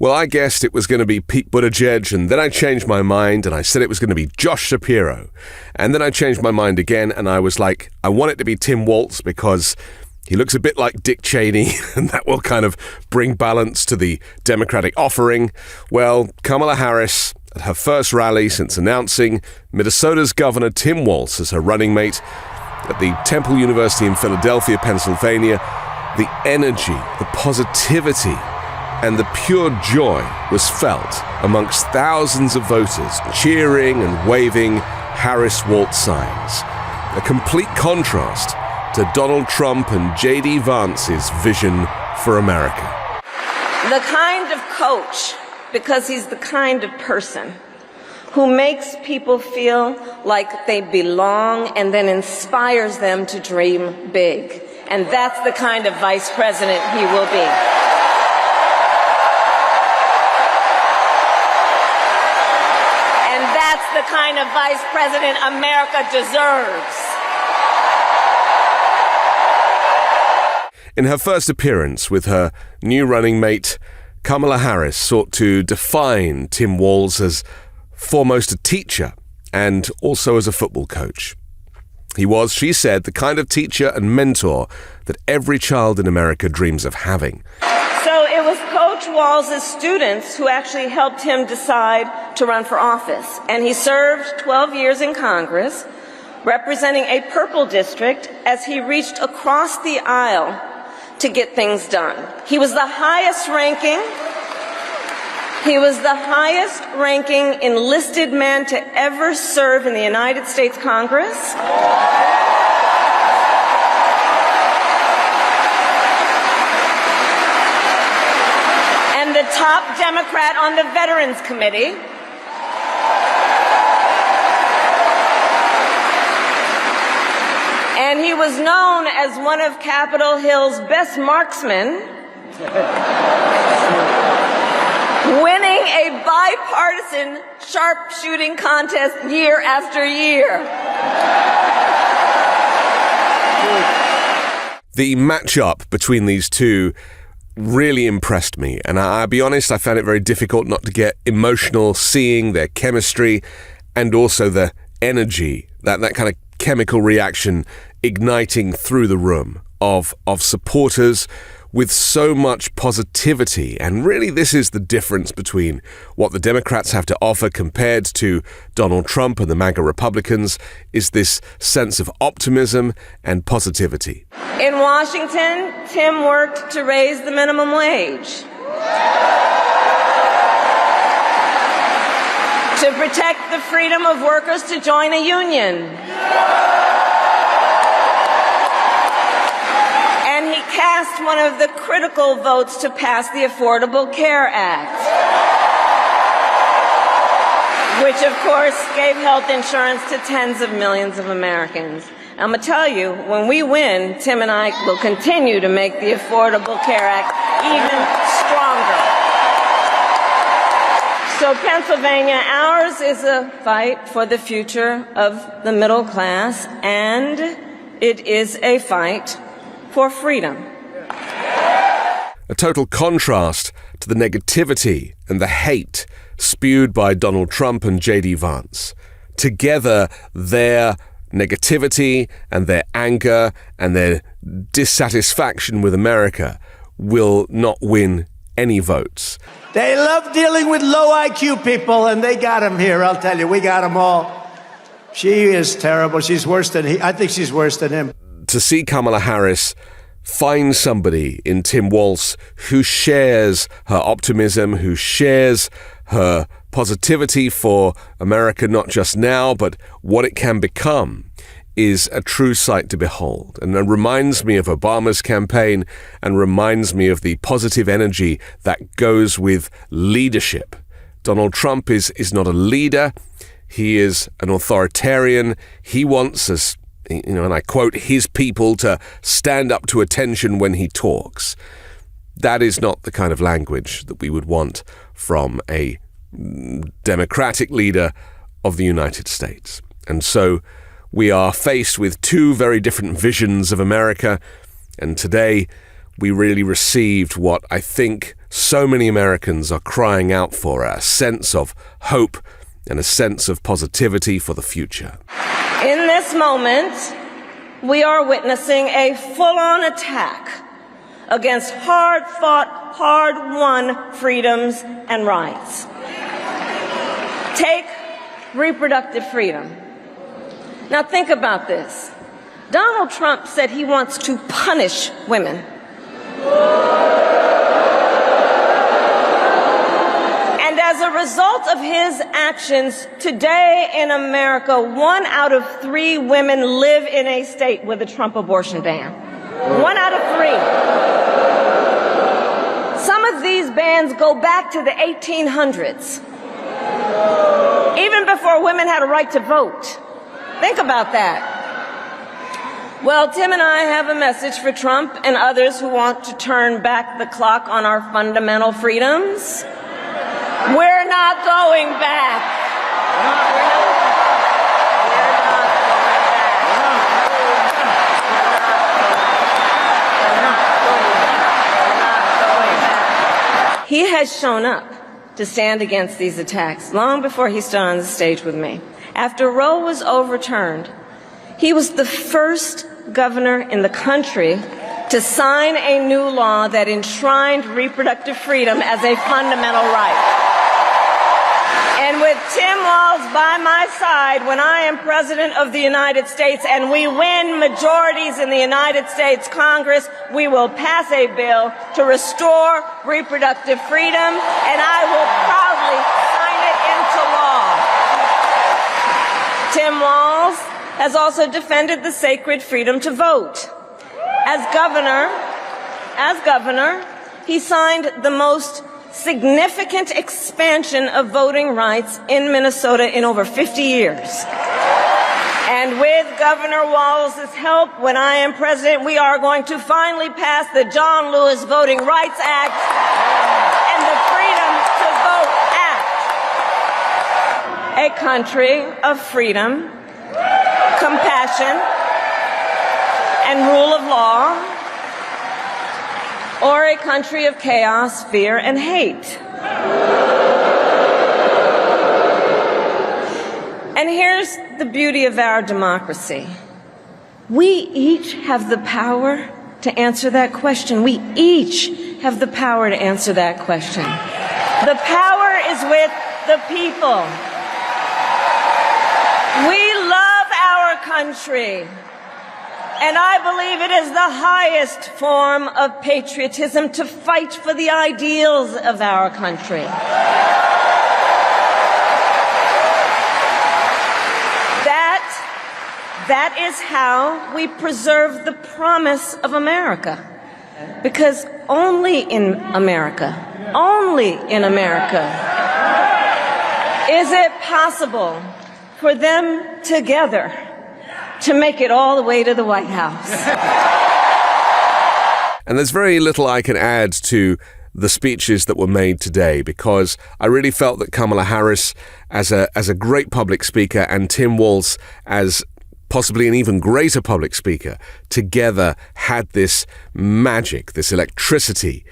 Well, I guessed it was going to be Pete Buttigieg, and then I changed my mind, and I said it was going to be Josh Shapiro. And then I changed my mind again, and I was like, I want it to be Tim Walz because he looks a bit like Dick Cheney, and that will kind of bring balance to the Democratic offering. Well, Kamala Harris, at her first rally since announcing Minnesota's Governor Tim Walz as her running mate at the Temple University in Philadelphia, Pennsylvania, the energy, the positivity, and the pure joy was felt amongst thousands of voters cheering and waving Harris-Walz signs. A complete contrast to Donald Trump and J.D. Vance's vision for America. The kind of coach, because he's the kind of person who makes people feel like they belong and then inspires them to dream big. And that's the kind of vice president he will be. That's the kind of vice president America deserves. In her first appearance with her new running mate, Kamala Harris sought to define Tim Walz as foremost a teacher and also as a football coach. He was, she said, the kind of teacher and mentor that every child in America dreams of having. So it was Coach Walz's students who actually helped him decide to run for office. And he served 12 years in Congress, representing a purple district as he reached across the aisle to get things done. He was the highest ranking enlisted man to ever serve in the United States Congress. The top Democrat on the Veterans Committee. And he was known as one of Capitol Hill's best marksmen, winning a bipartisan sharpshooting contest year after year. The matchup between these two really impressed me, and I'll be honest, I found it very difficult not to get emotional seeing their chemistry and also the energy, that kind of chemical reaction igniting through the room of supporters with so much positivity. And really, this is the difference between what the Democrats have to offer compared to Donald Trump and the MAGA Republicans, is this sense of optimism and positivity. In Washington, Tim worked to raise the minimum wage, to protect the freedom of workers to join a union. And he cast one of the critical votes to pass the Affordable Care Act, which of course gave health insurance to tens of millions of Americans. I'm going to tell you, when we win, Tim and I will continue to make the Affordable Care Act even stronger. So Pennsylvania, ours is a fight for the future of the middle class, and it is a fight for freedom. A total contrast to the negativity and the hate spewed by Donald Trump and J.D. Vance. Together, their negativity and their anger and their dissatisfaction with America will not win any votes. They love dealing with low IQ people, and they got them here, I'll tell you. We got them all. She is terrible. She's worse than he. I think she's worse than him. To see Kamala Harris find somebody in Tim Walz who shares her optimism, who shares her positivity for America, not just now, but what it can become, is a true sight to behold. And it reminds me of Obama's campaign and reminds me of the positive energy that goes with leadership. Donald Trump is not a leader. He is an authoritarian. He wants us, and I quote, his people to stand up to attention when he talks. That is not the kind of language that we would want from a democratic leader of the United States. And so we are faced with two very different visions of America, and today we really received what I think so many Americans are crying out for, a sense of hope and a sense of positivity for the future. In this moment, we are witnessing a full-on attack against hard-fought, hard-won freedoms and rights. Take reproductive freedom. Now think about this. Donald Trump said he wants to punish women. And as a result of his actions, today in America, 1 out of 3 women live in a state with a Trump abortion ban. 1 out of 3. Some of these bans go back to the 1800s, even before women had a right to vote. Think about that. Well, Tim and I have a message for Trump and others who want to turn back the clock on our fundamental freedoms. We're not going back. He has shown up to stand against these attacks long before he stood on the stage with me. After Roe was overturned, he was the first governor in the country to sign a new law that enshrined reproductive freedom as a fundamental right. And with Tim Walz by my side when I am President of the United States and we win majorities in the United States Congress, we will pass a bill to restore reproductive freedom, and I will proudly sign it into law. Tim Walz has also defended the sacred freedom to vote. As governor, he signed the most significant expansion of voting rights in Minnesota in over 50 years. And with Governor Walz's help, when I am president, we are going to finally pass the John Lewis Voting Rights Act and the Freedom to Vote Act. A country of freedom, compassion, and rule of law, or a country of chaos, fear, and hate. And here's the beauty of our democracy. We each have the power to answer that question. We each have the power to answer that question. The power is with the people. We love our country. And I believe it is the highest form of patriotism to fight for the ideals of our country. That is how we preserve the promise of America. Because only in America is it possible for them together to make it all the way to the White House. And there's very little I can add to the speeches that were made today, because I really felt that Kamala Harris as a great public speaker and Tim Walz as possibly an even greater public speaker together had this magic, this electricity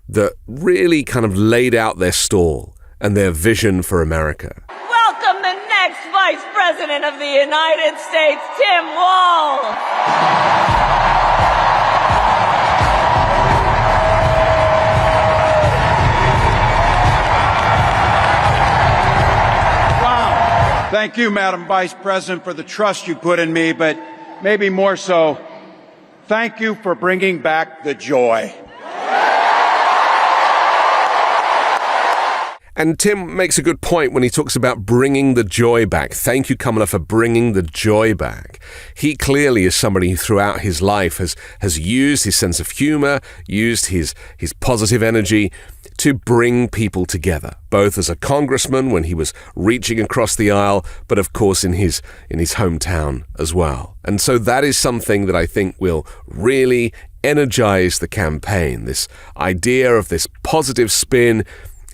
that really kind of laid out their stall and their vision for America. Welcome the next Vice President of the United States, Tim Walz. Thank you, Madam Vice President, for the trust you put in me, but maybe more so, thank you for bringing back the joy. And Tim makes a good point when he talks about bringing the joy back. Thank you, Kamala, for bringing the joy back. He clearly is somebody who throughout his life has used his sense of humor, used his positive energy to bring people together, both as a congressman when he was reaching across the aisle, but of course in his hometown as well. And so that is something that I think will really energize the campaign, this idea of this positive spin.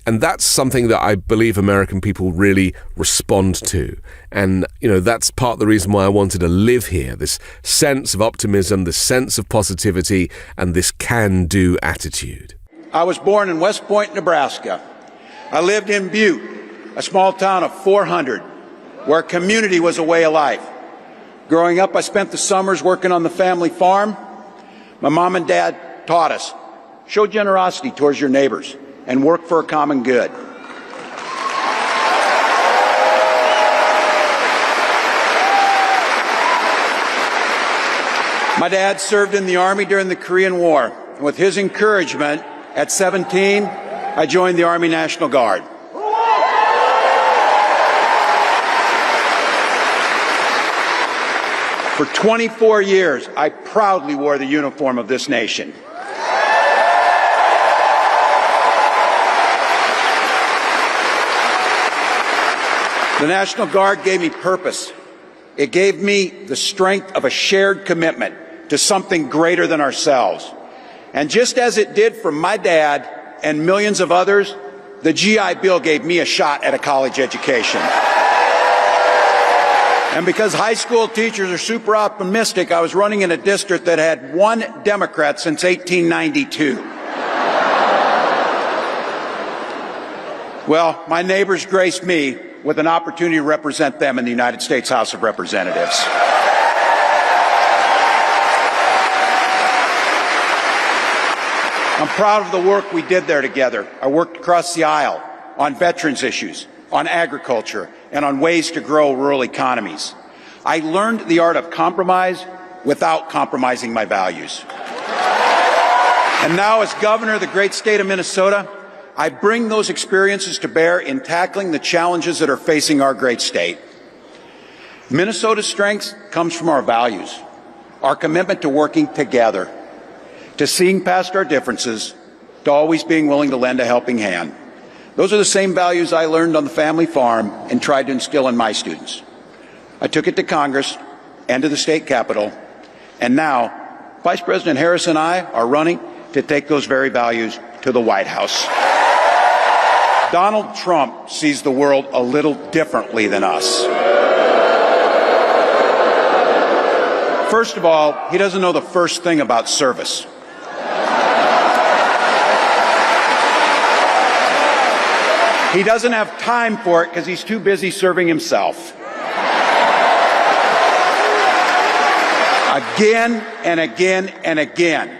And that's something that I believe American people really respond to. And, that's part of the reason why I wanted to live here, this sense of optimism, this sense of positivity, and this can-do attitude. I was born in West Point, Nebraska. I lived in Butte, a small town of 400, where community was a way of life. Growing up, I spent the summers working on the family farm. My mom and dad taught us, show generosity towards your neighbors and work for a common good. My dad served in the Army during the Korean War. With his encouragement, at 17, I joined the Army National Guard. For 24 years, I proudly wore the uniform of this nation. The National Guard gave me purpose. It gave me the strength of a shared commitment to something greater than ourselves. And just as it did for my dad and millions of others, the GI Bill gave me a shot at a college education. And because high school teachers are super optimistic, I was running in a district that had one Democrat since 1892. Well, my neighbors graced me with an opportunity to represent them in the United States House of Representatives. I'm proud of the work we did there together. I worked across the aisle on veterans issues, on agriculture, and on ways to grow rural economies. I learned the art of compromise without compromising my values. And now, as governor of the great state of Minnesota, I bring those experiences to bear in tackling the challenges that are facing our great state. Minnesota's strength comes from our values, our commitment to working together, to seeing past our differences, to always being willing to lend a helping hand. Those are the same values I learned on the family farm and tried to instill in my students. I took it to Congress and to the state capitol, and now Vice President Harris and I are running to take those very values to the White House. Donald Trump sees the world a little differently than us. First of all, he doesn't know the first thing about service. He doesn't have time for it because he's too busy serving himself. Again and again and again,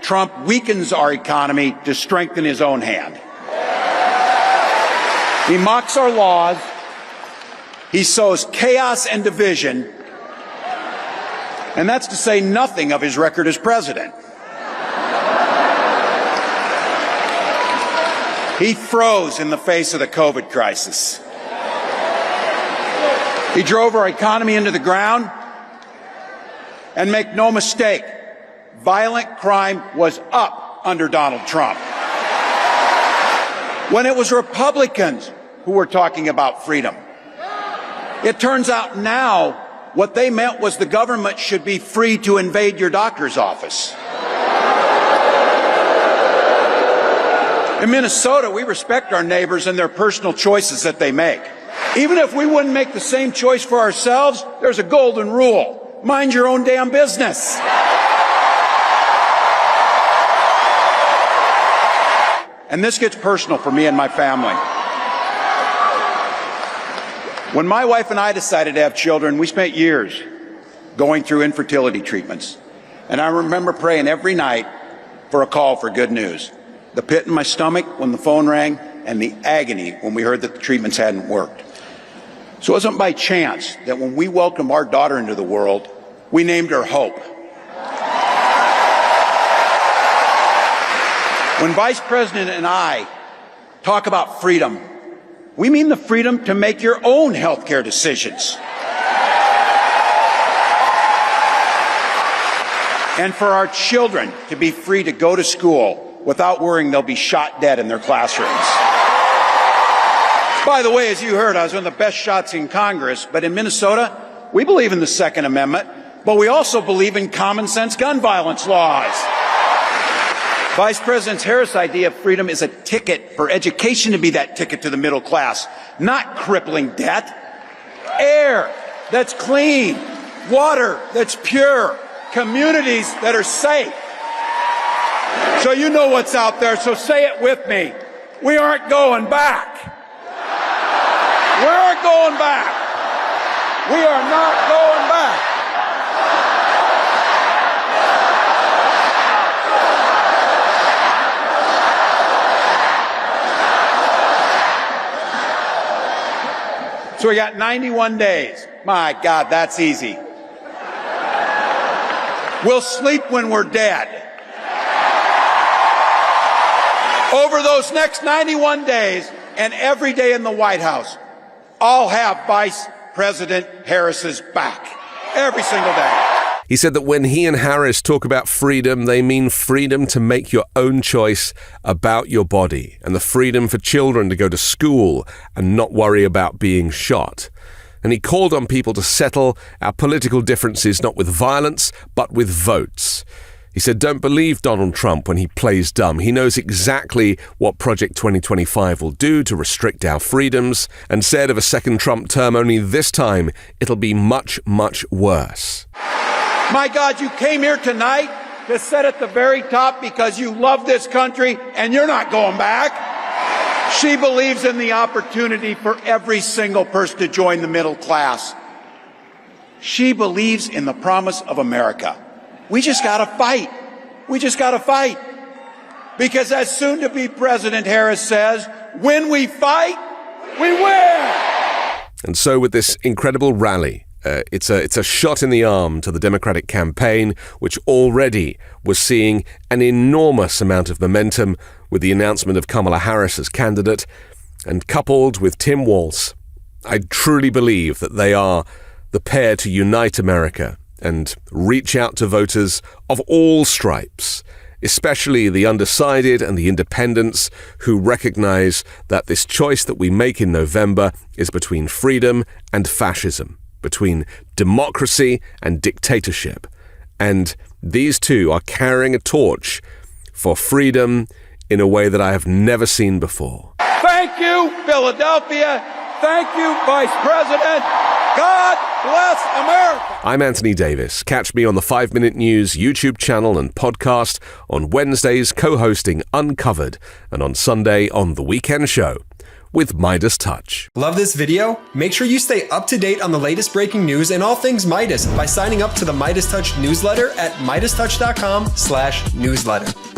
Trump weakens our economy to strengthen his own hand. He mocks our laws. He sows chaos and division. And that's to say nothing of his record as president. He froze in the face of the COVID crisis. He drove our economy into the ground. And make no mistake, violent crime was up under Donald Trump. When it was Republicans who were talking about freedom. It turns out now what they meant was the government should be free to invade your doctor's office. In Minnesota, we respect our neighbors and their personal choices that they make. Even if we wouldn't make the same choice for ourselves, there's a golden rule. Mind your own damn business. And this gets personal for me and my family. When my wife and I decided to have children, we spent years going through infertility treatments. And I remember praying every night for a call for good news. The pit in my stomach when the phone rang, and the agony when we heard that the treatments hadn't worked. So it wasn't by chance that when we welcomed our daughter into the world, we named her Hope. When Vice President and I talk about freedom, we mean the freedom to make your own health care decisions. And for our children to be free to go to school without worrying they'll be shot dead in their classrooms. By the way, as you heard, I was one of the best shots in Congress, but in Minnesota, we believe in the Second Amendment, but we also believe in common sense gun violence laws. Vice President Harris' idea of freedom is a ticket for education to be that ticket to the middle class, not crippling debt. Air that's clean, water that's pure, communities that are safe. So you know what's out there, so say it with me. We aren't going back. We aren't going back. We are not going back. So we got 91 days. My God, that's easy. We'll sleep when we're dead. Over those next 91 days and every day in the White House, I'll have Vice President Harris's back. Every single day. He said that when he and Harris talk about freedom, they mean freedom to make your own choice about your body and the freedom for children to go to school and not worry about being shot. And he called on people to settle our political differences not with violence, but with votes. He said, don't believe Donald Trump when he plays dumb. He knows exactly what Project 2025 will do to restrict our freedoms, and said of a second Trump term, only this time it'll be much, much worse. My God, you came here tonight to sit at the very top because you love this country and you're not going back. She believes in the opportunity for every single person to join the middle class. She believes in the promise of America. We just got to fight. We just got to fight. Because as soon-to-be President Harris says, when we fight, we win. And so with this incredible rally, it's a shot in the arm to the Democratic campaign, which already was seeing an enormous amount of momentum with the announcement of Kamala Harris as candidate, and coupled with Tim Walz. I truly believe that they are the pair to unite America and reach out to voters of all stripes, especially the undecided and the independents who recognize that this choice that we make in November is between freedom and fascism, between democracy and dictatorship. And these two are carrying a torch for freedom in a way that I have never seen before. Thank you, Philadelphia. Thank you, Vice President. God bless America. I'm Anthony Davis. Catch me on the 5 Minute News YouTube channel and podcast on Wednesdays co-hosting Uncovered, and on Sunday on The Weekend Show with MeidasTouch. Love this video? Make sure you stay up to date on the latest breaking news and all things Meidas by signing up to the MeidasTouch newsletter at MeidasTouch.com/newsletter.